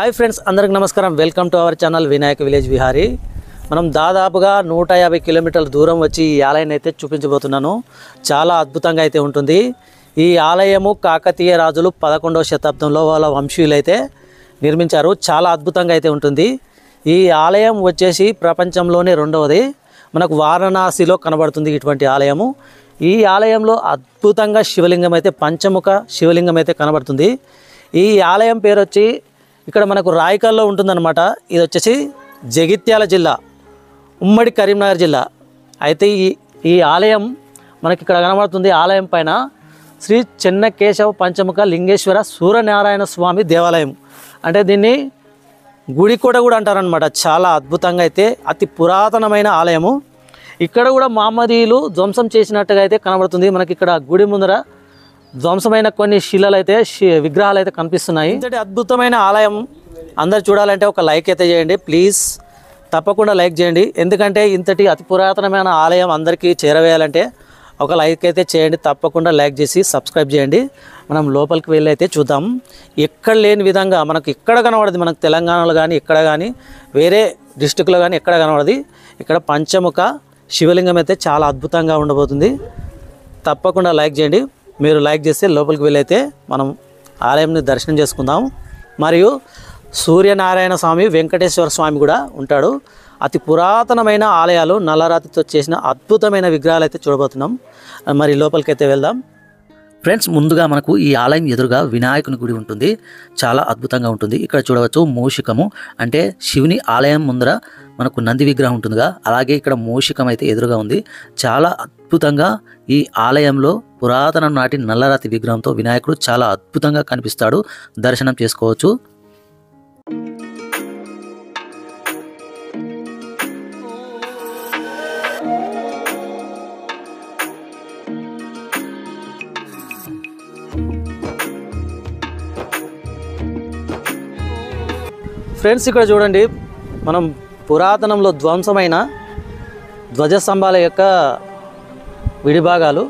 Hi friends, అందరికి నమస్కారం. Welcome to our channel Vinayaka village Vihari. మనం దాదాపుగా 150 కిలోమీటర్ల దూరం వచ్చి ఈ ఆలయాన్ని అయితే చూపించబోతున్నాను. చాలా అద్భుతంగా అయితే ఉంటుంది. ఈ ఆలయము కాకతీయ రాజులు 11వ శతాబ్దంలో వాళ్ళ వంశీయులైతే నిర్మించారు. చాలా అద్భుతంగా అయితే ఉంటుంది. ఈ ఆలయం వచ్చేసి ప్రపంచంలోనే రెండవది. మనకు వారణాసిలో కనబడుతుంది ఇటువంటి ఆలయము. ఈ ఆలయంలో అద్భుతంగా శివలింగం అయితే పంచముఖ శివలింగం అయితే కనబడుతుంది. ఈ ఆలయం పేరు వచ్చి ఇక్కడ మనకు రాయకల్లో ఉంటుందన్నమాట. ఇది వచ్చేసి జగిత్యాల జిల్లా, ఉమ్మడి కరీంనగర్ జిల్లా. అయితే ఈ ఆలయం మనకి ఇక్కడ కనబడుతుంది. ఆలయం పైన శ్రీ చెన్నకేశవ పంచముఖ లింగేశ్వర సూర్యనారాయణ స్వామి దేవాలయం, అంటే దీన్ని గుడికోట కూడా అంటారనమాట. చాలా అద్భుతంగా అయితే అతి పురాతనమైన ఆలయము. ఇక్కడ కూడా మహమ్మదీయులు ధ్వంసం చేసినట్టుగా అయితే కనబడుతుంది. మనకి ఇక్కడ గుడి ముందర ధ్వంసమైన కొన్ని శిలలు అయితే విగ్రహాలు అయితే కనిపిస్తున్నాయి. ఇంతటి అద్భుతమైన ఆలయం అందరు చూడాలంటే ఒక లైక్ అయితే చేయండి ప్లీజ్, తప్పకుండా లైక్ చేయండి. ఎందుకంటే ఇంతటి అతి పురాతనమైన ఆలయం అందరికీ చేరవేయాలంటే ఒక లైక్ అయితే చేయండి, తప్పకుండా లైక్ చేసి సబ్స్క్రైబ్ చేయండి. మనం లోపలికి వెళ్ళి అయితే చూద్దాం. ఎక్కడ లేని విధంగా మనకు ఎక్కడ కనబడదు, మనకు తెలంగాణలో కానీ ఎక్కడ కానీ వేరే డిస్టిక్లో కానీ ఎక్కడ కనబడదు. ఇక్కడ పంచముఖ శివలింగం అయితే చాలా అద్భుతంగా ఉండబోతుంది. తప్పకుండా లైక్ చేయండి. మీరు లైక్ చేస్తే లోపలికి వెళ్ళైతే మనం ఆలయంని దర్శనం చేసుకుందాం. మరియు సూర్యనారాయణ స్వామి, వెంకటేశ్వర స్వామి కూడా ఉంటాడు. అతి పురాతనమైన ఆలయాలు, నల్లరాతితో చేసిన అద్భుతమైన విగ్రహాలు అయితే చూడబోతున్నాం. మరి లోపలికి అయితే వెళ్దాం. ఫ్రెండ్స్, ముందుగా మనకు ఈ ఆలయం ఎదురుగా వినాయకుని గుడి ఉంటుంది. చాలా అద్భుతంగా ఉంటుంది. ఇక్కడ చూడవచ్చు మూషికము, అంటే శివుని ఆలయం ముందర మనకు నంది విగ్రహం ఉంటుందిగా, అలాగే ఇక్కడ మూషికం అయితే ఎదురుగా ఉంది. చాలా అద్భుతంగా ఈ ఆలయంలో పురాతన నాటి నల్లరాతి విగ్రహంతో వినాయకుడు చాలా అద్భుతంగా కనిపిస్తాడు. దర్శనం చేసుకోవచ్చు. ఫ్రెండ్స్, ఇక్కడ చూడండి, మనం పురాతనంలో ధ్వంసమైన ధ్వజస్తంభాల యొక్క విడిభాగాలు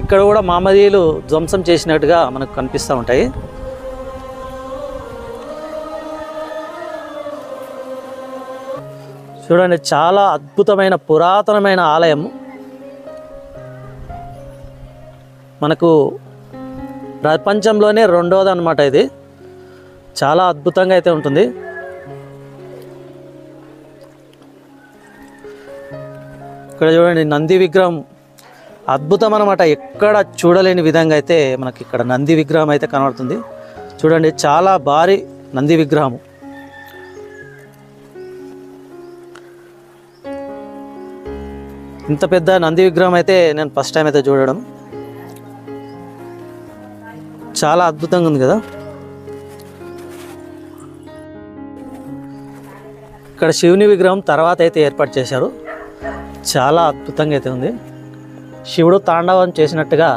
ఇక్కడ కూడా మహమ్మదీయులు ధ్వంసం చేసినట్టుగా మనకు కనిపిస్తూ ఉంటాయి. చూడండి, చాలా అద్భుతమైన పురాతనమైన ఆలయం. మనకు ప్రపంచంలోనే రెండవది అన్నమాట. ఇది చాలా అద్భుతంగా అయితే ఉంటుంది. ఇక్కడ చూడండి, నంది విగ్రహం అద్భుతం అన్నమాట. ఎక్కడ చూడలేని విధంగా అయితే మనకి ఇక్కడ నంది విగ్రహం అయితే కనబడుతుంది. చూడండి, చాలా భారీ నంది విగ్రహము. ఇంత పెద్ద నంది విగ్రహం అయితే నేను ఫస్ట్ టైం అయితే చూడడం. చాలా అద్భుతంగా ఉంది కదా. ఇక్కడ శివుని విగ్రహం తర్వాత అయితే ఏర్పాటు చేశారు. చాలా అద్భుతంగా అయితే ఉంది. శివుడు తాండవం చేసినట్టుగా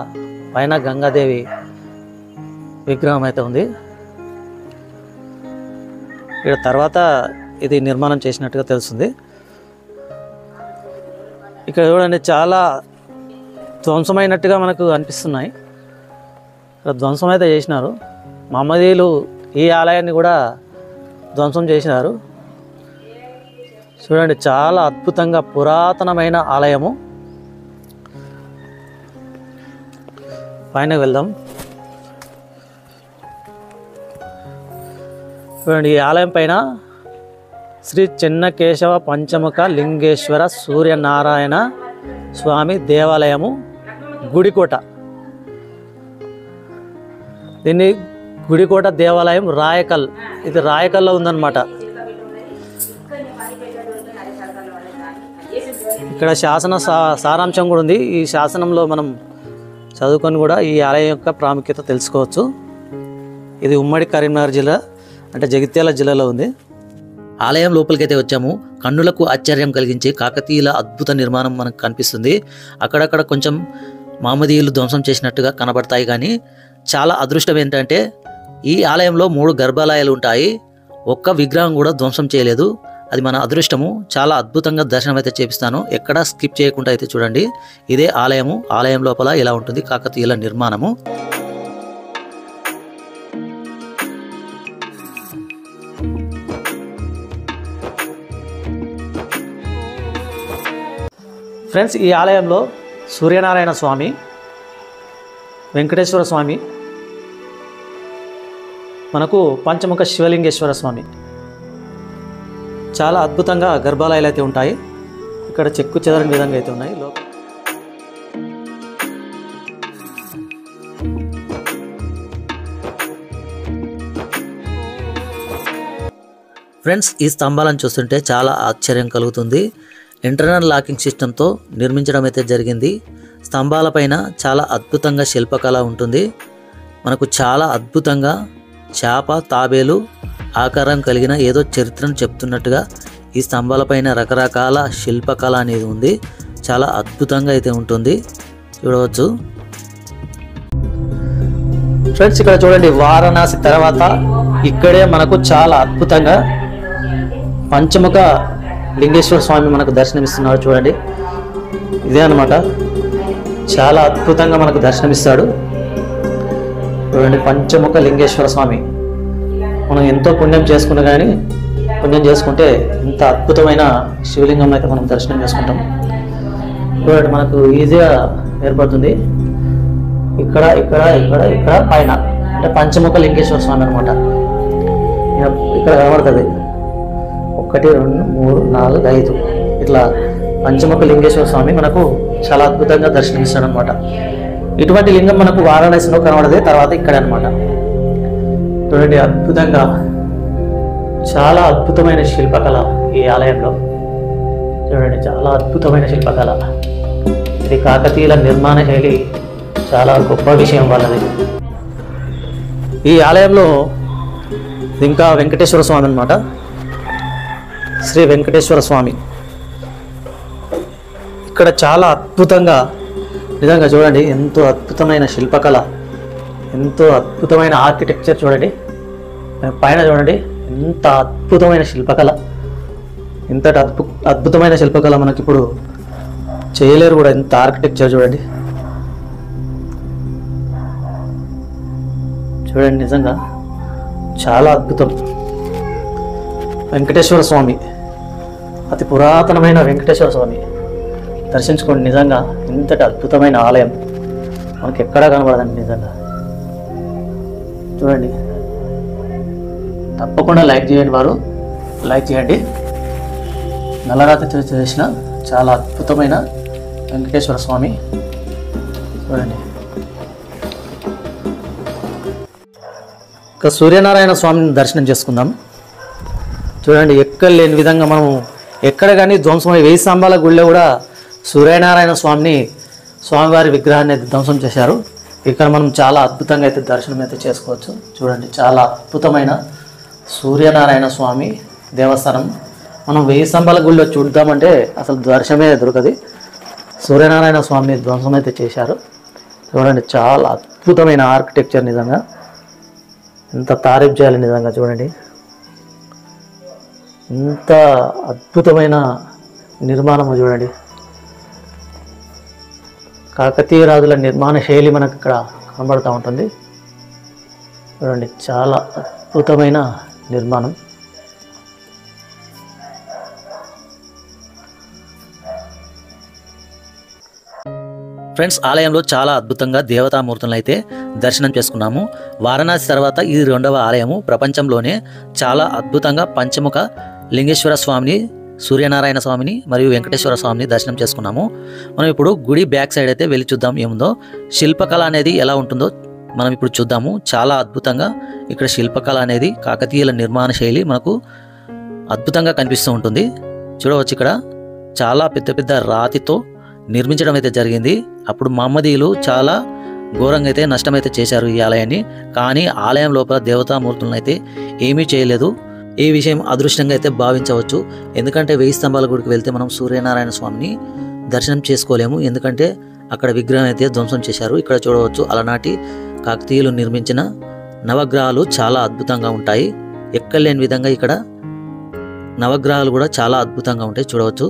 పైన గంగాదేవి విగ్రహం అయితే ఉంది. ఇక్కడ తర్వాత ఇది నిర్మాణం చేసినట్టుగా తెలుస్తుంది. ఇక్కడ చూడండి, చాలా ధ్వంసమైనట్టుగా మనకు అనిపిస్తున్నాయి. ఇక్కడ ధ్వంసం అయితే చేసినారు. మహమ్మదీయులు ఈ ఆలయాన్ని కూడా ధ్వంసం చేసినారు. చూడండి, చాలా అద్భుతంగా పురాతనమైన ఆలయము. పైన వెళ్దాం. చూడండి, ఈ ఆలయం పైన శ్రీ చెన్నకేశవ పంచముఖ లింగేశ్వర సూర్యనారాయణ స్వామి దేవాలయము గుడికోట. దీన్ని గుడికోట దేవాలయం రాయకల్, ఇది రాయకల్లో ఉందన్నమాట. ఇక్కడ శాసన సారాంశం కూడా ఉంది. ఈ శాసనంలో మనం చదువుకొని కూడా ఈ ఆలయం యొక్క ప్రాముఖ్యత తెలుసుకోవచ్చు. ఇది ఉమ్మడి కరీంనగర్ జిల్లా, అంటే జగిత్యాల జిల్లాలో ఉంది. ఆలయం లోపలికైతే వచ్చాము. కన్నులకు ఆశ్చర్యం కలిగించే కాకతీయుల అద్భుత నిర్మాణం మనకు కనిపిస్తుంది. అక్కడక్కడ కొంచెం మహమ్మదీయులు ధ్వంసం చేసినట్టుగా కనబడతాయి. కానీ చాలా అదృష్టం ఏంటంటే ఈ ఆలయంలో 3 గర్భాలయాలు ఉంటాయి. ఒక్క విగ్రహం కూడా ధ్వంసం చేయలేదు. అది మన అదృష్టము. చాలా అద్భుతంగా దర్శనం అయితే చేపిస్తాను. ఎక్కడా స్కిప్ చేయకుండా అయితే చూడండి. ఇదే ఆలయము. ఆలయం లోపల ఇలా ఉంటుంది కాకతీయుల నిర్మాణము. ఫ్రెండ్స్, ఈ ఆలయంలో సూర్యనారాయణ స్వామి, వెంకటేశ్వర స్వామి, మనకు పంచముఖ శివలింగేశ్వర స్వామి చాలా అద్భుతంగా గర్భాలయాలు అయితే ఉంటాయి. ఇక్కడ చెక్కు చెదరని విధంగా అయితే ఉన్నాయి. ఫ్రెండ్స్, ఈ స్తంభాలను చూస్తుంటే చాలా ఆశ్చర్యం కలుగుతుంది. ఇంటర్నల్ లాకింగ్ సిస్టంతో నిర్మించడం అయితే జరిగింది. స్తంభాలపైన చాలా అద్భుతంగా శిల్పకళ ఉంటుంది. మనకు చాలా అద్భుతంగా చేప, తాబేలు ఆకారం కలిగిన ఏదో చరిత్రను చెప్తున్నట్టుగా ఈ స్తంభాలపైన రకరకాల శిల్పకళ అనేది ఉంది. చాలా అద్భుతంగా అయితే ఉంటుంది, చూడవచ్చు. ఫ్రెండ్స్, ఇక్కడ చూడండి, వారణాసి తర్వాత ఇక్కడే మనకు చాలా అద్భుతంగా పంచముఖ లింగేశ్వర స్వామి మనకు దర్శనమిస్తున్నాడు. చూడండి, ఇదే అన్నమాట. చాలా అద్భుతంగా మనకు దర్శనమిస్తాడు. చూడండి, పంచముఖ లింగేశ్వర స్వామి. మనం ఎంతో పుణ్యం చేసుకున్నా కానీ పుణ్యం చేసుకుంటే ఇంత అద్భుతమైన శివలింగం అయితే మనం దర్శనం చేసుకుంటాం. చూడండి, మనకు ఈజీగా ఏర్పడుతుంది. ఇక్కడ ఇక్కడ ఇక్కడ ఇక్కడ పైన అంటే పంచముఖ లింగేశ్వర స్వామి అనమాట. ఇక్కడ కనబడుతుంది 1 2 3 4 5 ఇట్లా పంచముఖ లింగేశ్వర స్వామి మనకు చాలా అద్భుతంగా దర్శనమిస్తాడు అనమాట. ఇటువంటి లింగం మనకు వారణాసిలో కనబడదే, తర్వాత ఇక్కడ అనమాట. చూడండి, అద్భుతంగా చాలా అద్భుతమైన శిల్పకళ ఈ ఆలయంలో. చూడండి, చాలా అద్భుతమైన శిల్పకళ. ఇది కాకతీయుల నిర్మాణ శైలి చాలా గొప్ప విషయం వాళ్ళది. ఈ ఆలయంలో ఇంకా వెంకటేశ్వర స్వామి అనమాట. శ్రీ వెంకటేశ్వర స్వామి ఇక్కడ చాలా అద్భుతంగా, నిజంగా చూడండి, ఎంతో అద్భుతమైన శిల్పకళ, ఎంతో అద్భుతమైన ఆర్కిటెక్చర్. చూడండి, పైన చూడండి, ఎంత అద్భుతమైన శిల్పకళ. ఇంతటి అద్భుతమైన శిల్పకళ మనకి ఇప్పుడు చేయలేరు కూడా. ఎంత ఆర్కిటెక్చర్ చూడండి. చూడండి, నిజంగా చాలా అద్భుతం. వెంకటేశ్వర స్వామి, అతి పురాతనమైన వెంకటేశ్వర స్వామి దర్శించుకోండి. నిజంగా ఇంతటి అద్భుతమైన ఆలయం మనకి ఎక్కడా కనబడదండి. నిజంగా చూడండి, తప్పకుండా లైక్ చేయండి, వారు లైక్ చేయండి. నల్లరాతితో చేసిన చాలా అద్భుతమైన వెంకటేశ్వర స్వామి చూడండి. ఇక సూర్యనారాయణ స్వామిని దర్శనం చేసుకుందాం. చూడండి, ఎక్కడ లేని విధంగా మనం ఎక్కడ కానీ ధ్వంసమై 1000 స్తంభాల గుళ్ళో కూడా సూర్యనారాయణ స్వామివారి విగ్రహాన్ని అయితే ధ్వంసం చేశారు. ఇక్కడ మనం చాలా అద్భుతంగా అయితే దర్శనం అయితే చేసుకోవచ్చు. చూడండి, చాలా అద్భుతమైన సూర్యనారాయణ స్వామి దేవస్థానం. మనం 1000 స్తంభాల గుళ్ళో చూద్దామంటే అసలు దర్శనమే దొరకదు. సూర్యనారాయణ స్వామిని ధ్వంసం అయితే చేశారు. చూడండి, చాలా అద్భుతమైన ఆర్కిటెక్చర్. నిజంగా ఎంత తారీఫ్ చేయాలి. నిజంగా చూడండి, ఇంత అద్భుతమైన నిర్మాణము. చూడండి, కాకతీయ రాజుల నిర్మాణ శైలి మనకు ఇక్కడ కనబడుతూ ఉంటుంది. చూడండి, చాలా అద్భుతమైన నిర్మాణం. ఫ్రెండ్స్, ఆలయంలో చాలా అద్భుతంగా దేవతామూర్తులను అయితే దర్శనం చేసుకున్నాము. వారణాసి తర్వాత ఇది 2వ ఆలయము. ప్రపంచంలోనే చాలా అద్భుతంగా పంచముఖ లింగేశ్వర స్వామిని, సూర్యనారాయణ స్వామిని మరియు వెంకటేశ్వర స్వామిని దర్శనం చేసుకున్నాము. మనం ఇప్పుడు గుడి బ్యాక్ సైడ్ అయితే వెళ్ళి చూద్దాం ఏముందో. శిల్పకళ అనేది ఎలా ఉంటుందో మనం ఇప్పుడు చూద్దాము. చాలా అద్భుతంగా ఇక్కడ శిల్పకళ అనేది కాకతీయుల నిర్మాణ శైలి మనకు అద్భుతంగా కనిపిస్తూ ఉంటుంది. చూడవచ్చు, ఇక్కడ చాలా పెద్ద పెద్ద రాతితో నిర్మించడం అయితే జరిగింది. అప్పుడు మహమ్మదీయులు చాలా ఘోరంగా అయితే నష్టమైతే చేశారు ఈ ఆలయాన్ని. కానీ ఆలయం లోపల దేవతామూర్తులను అయితే ఏమీ చేయలేదు. ఈ విషయం అదృష్టంగా అయితే భావించవచ్చు. ఎందుకంటే 1000 స్తంభాల గుడికి వెళ్తే మనం సూర్యనారాయణ స్వామిని దర్శనం చేసుకోలేము. ఎందుకంటే అక్కడ విగ్రహం అయితే ధ్వంసం చేశారు. ఇక్కడ చూడవచ్చు, అలనాటి కాకతీయులు నిర్మించిన నవగ్రహాలు చాలా అద్భుతంగా ఉంటాయి. ఎక్కడ లేని విధంగా ఇక్కడ నవగ్రహాలు కూడా చాలా అద్భుతంగా ఉంటాయి. చూడవచ్చు.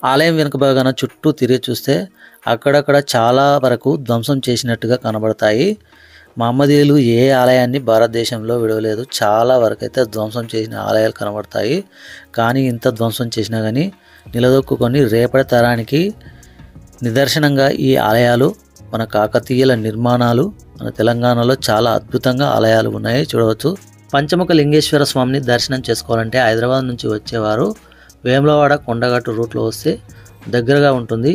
ఆలయం వెనుక భాగాన చుట్టూ తిరిగి చూస్తే అక్కడక్కడ చాలా వరకు ధ్వంసం చేసినట్టుగా కనబడతాయి. మహమ్మదీయులు ఏ ఆలయాన్ని భారతదేశంలో విడవలేదు. చాలా వరకు అయితే ధ్వంసం చేసిన ఆలయాలు కనబడతాయి. కానీ ఇంత ధ్వంసం చేసినా కానీ నిలదొక్కుని రేపటి తరానికి నిదర్శనంగా ఈ ఆలయాలు, మన కాకతీయుల నిర్మాణాలు, మన తెలంగాణలో చాలా అద్భుతంగా ఆలయాలు ఉన్నాయి, చూడవచ్చు. పంచముఖ లింగేశ్వర స్వామిని దర్శనం చేసుకోవాలంటే హైదరాబాద్ నుంచి వచ్చేవారు వేములవాడ కొండగట్టు రూట్లో వస్తే దగ్గరగా ఉంటుంది.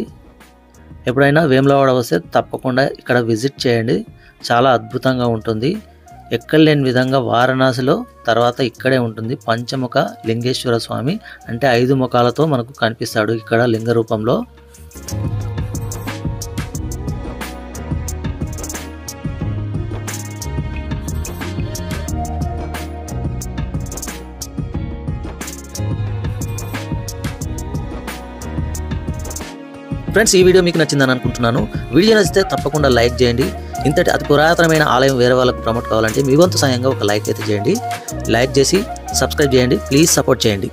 ఎప్పుడైనా వేములవాడ వస్తే తప్పకుండా ఇక్కడ విజిట్ చేయండి. చాలా అద్భుతంగా ఉంటుంది. ఎక్కడలేని విధంగా వారణాసిలో తర్వాత ఇక్కడే ఉంటుంది పంచముఖ లింగేశ్వర స్వామి. అంటే 5 ముఖాలతో మనకు కనిపిస్తాడు ఇక్కడ లింగ రూపంలో. ఫ్రెండ్స్, ఈ వీడియో మీకు నచ్చిందని అనుకుంటున్నాను. వీడియో నచ్చితే తప్పకుండా లైక్ చేయండి. ఇంతటి అతి పురాతనమైన ఆలయం వేరే వాళ్ళకు ప్రమోట్ కావాలంటే మీ వంతు సాయంగా ఒక లైక్ అయితే చేయండి. లైక్ చేసి సబ్స్క్రైబ్ చేయండి. ప్లీజ్ సపోర్ట్ చేయండి.